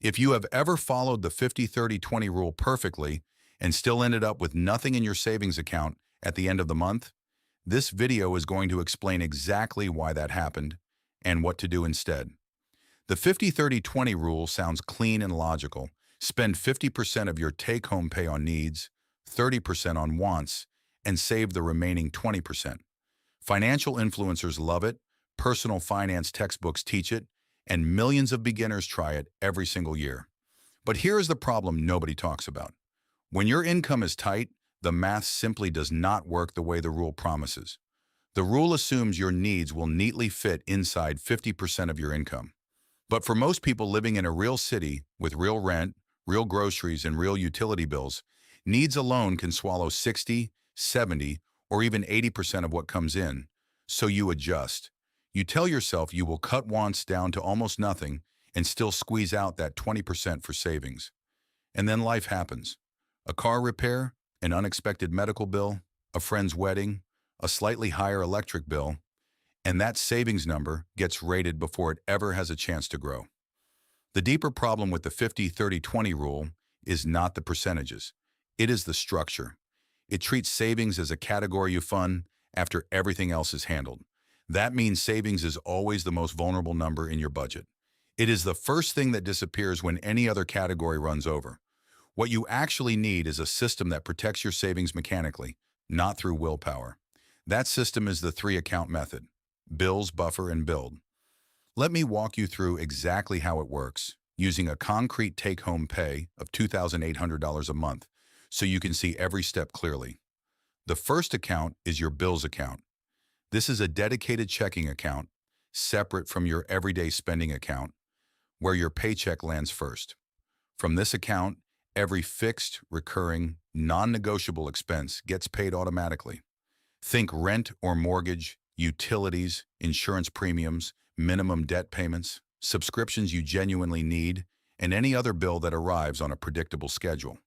If you have ever followed the 50-30-20 rule perfectly and still ended up with nothing in your savings account at the end of the month, this video is going to explain exactly why that happened and what to do instead. The 50-30-20 rule sounds clean and logical. Spend 50% of your take-home pay on needs, 30% on wants, and save the remaining 20%. Financial influencers love it, personal finance textbooks teach it, and millions of beginners try it every single year. But here is the problem nobody talks about. When your income is tight, the math simply does not work the way the rule promises. The rule assumes your needs will neatly fit inside 50% of your income. But for most people living in a real city with real rent, real groceries, and real utility bills, needs alone can swallow 60, 70, or even 80% of what comes in. So you adjust. You tell yourself you will cut wants down to almost nothing and still squeeze out that 20% for savings. And then life happens. A car repair, an unexpected medical bill, a friend's wedding, a slightly higher electric bill, and that savings number gets raided before it ever has a chance to grow. The deeper problem with the 50-30-20 rule is not the percentages. It is the structure. It treats savings as a category you fund after everything else is handled. That means savings is always the most vulnerable number in your budget. It is the first thing that disappears when any other category runs over. What you actually need is a system that protects your savings mechanically, not through willpower. That system is the three-account method: bills, buffer, and build. Let me walk you through exactly how it works, using a concrete take-home pay of $2,800 a month, so you can see every step clearly. The first account is your bills account. This is a dedicated checking account, separate from your everyday spending account, where your paycheck lands first. From this account, every fixed, recurring, non-negotiable expense gets paid automatically. Think rent or mortgage, utilities, insurance premiums, minimum debt payments, subscriptions you genuinely need, and any other bill that arrives on a predictable schedule.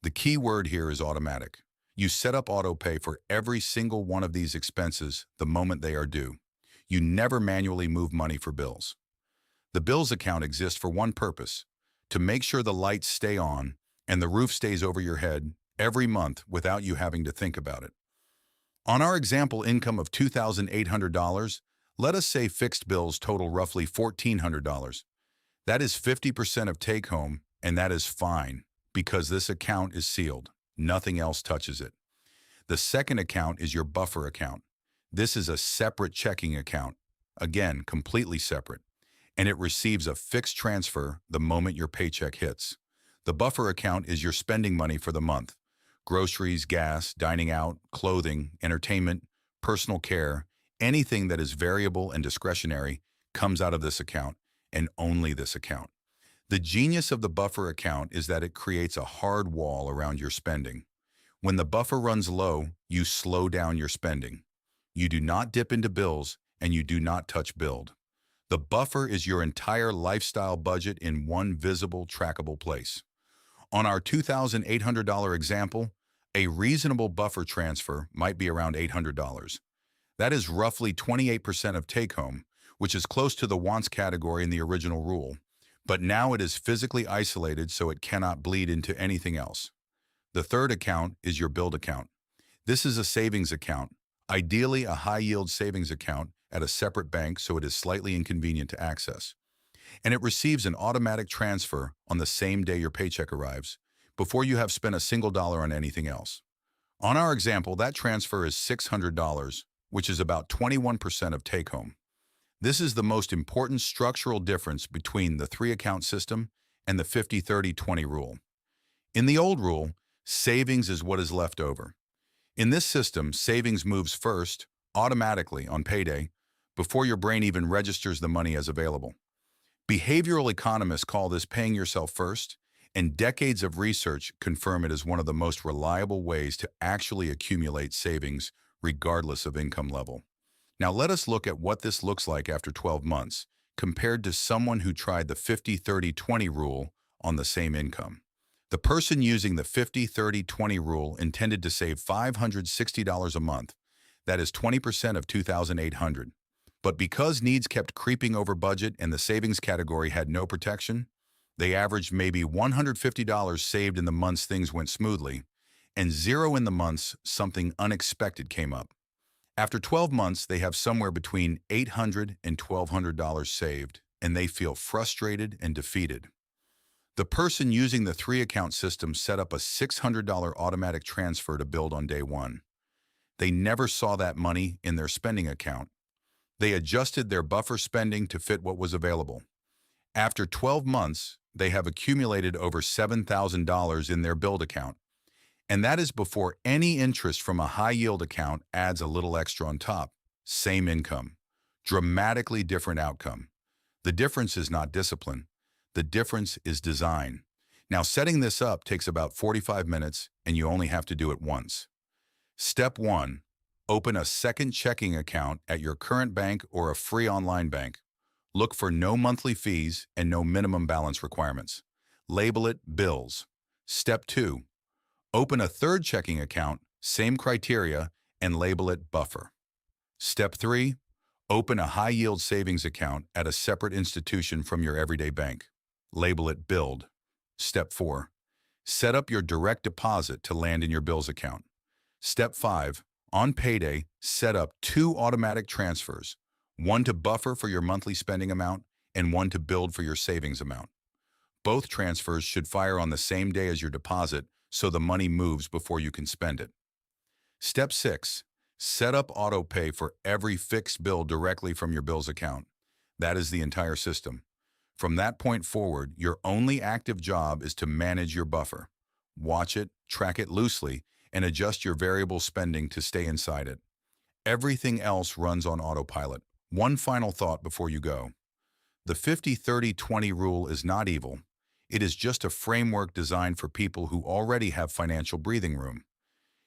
The key word here is automatic. You set up autopay for every single one of these expenses the moment they are due. You never manually move money for bills. The bills account exists for one purpose: to make sure the lights stay on and the roof stays over your head every month without you having to think about it. On our example income of $2,800, let us say fixed bills total roughly $1,400. That is 50% of take-home, and that is fine, because this account is sealed. Nothing else touches it. The second account is your buffer account. This is a separate checking account, again, completely separate, and it receives a fixed transfer the moment your paycheck hits. The buffer account is your spending money for the month: groceries, gas, dining out, clothing, entertainment, personal care. Anything that is variable and discretionary comes out of this account, and only this account. The genius of the buffer account is that it creates a hard wall around your spending. When the buffer runs low, you slow down your spending. You do not dip into bills, and you do not touch build. The buffer is your entire lifestyle budget in one visible, trackable place. On our $2,800 example, a reasonable buffer transfer might be around $800. That is roughly 28% of take-home, which is close to the wants category in the original rule. But now it is physically isolated, so it cannot bleed into anything else. The third account is your build account. This is a savings account, ideally a high-yield savings account at a separate bank, so it is slightly inconvenient to access. And it receives an automatic transfer on the same day your paycheck arrives, before you have spent a single dollar on anything else. On our example, that transfer is $600, which is about 21% of take-home. This is the most important structural difference between the three-account system and the 50-30-20 rule. In the old rule, savings is what is left over. In this system, savings moves first, automatically on payday, before your brain even registers the money as available. Behavioral economists call this paying yourself first, and decades of research confirm it as one of the most reliable ways to actually accumulate savings regardless of income level. Now let us look at what this looks like after 12 months, compared to someone who tried the 50-30-20 rule on the same income. The person using the 50-30-20 rule intended to save $560 a month. That is 20% of $2,800. But because needs kept creeping over budget and the savings category had no protection, They averaged maybe $150 saved in the months things went smoothly, and zero in the months something unexpected came up. After 12 months, they have somewhere between $800 and $1,200 saved, and they feel frustrated and defeated. The person using the three-account system set up a $600 automatic transfer to build on day one. They never saw that money in their spending account. They adjusted their buffer spending to fit what was available. After 12 months, they have accumulated over $7,000 in their build account. And that is before any interest from a high-yield account adds a little extra on top. Same income. Dramatically different outcome. The difference is not discipline. The difference is design. Now, setting this up takes about 45 minutes, and you only have to do it once. Step 1. Open a second checking account at your current bank or a free online bank. Look for no monthly fees and no minimum balance requirements. Label it Bills. Step 2. Open a third checking account, same criteria, and label it Buffer. Step 3. Open a high-yield savings account at a separate institution from your everyday bank. Label it Build. Step 4. Set up your direct deposit to land in your bills account. Step 5. On payday, set up 2 automatic transfers, one to buffer for your monthly spending amount and one to build for your savings amount. Both transfers should fire on the same day as your deposit so the money moves before you can spend it. Step 6. Set up auto pay for every fixed bill directly from your bills account. That is the entire system. From that point forward, your only active job is to manage your buffer. Watch it, track it loosely, and adjust your variable spending to stay inside it. Everything else runs on autopilot. One final thought before you go. The 50-30-20 rule is not evil. It is just a framework designed for people who already have financial breathing room.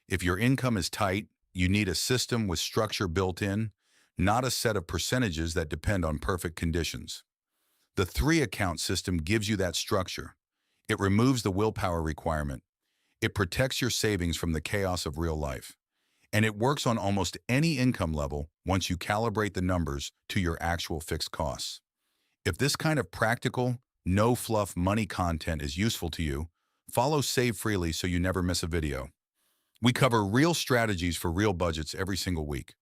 If your income is tight, you need a system with structure built in, not a set of percentages that depend on perfect conditions. The three-account system gives you that structure. It removes the willpower requirement. It protects your savings from the chaos of real life. And it works on almost any income level once you calibrate the numbers to your actual fixed costs. If this kind of practical, no-fluff money content is useful to you, follow SaveFreely so you never miss a video. We cover real strategies for real budgets every single week.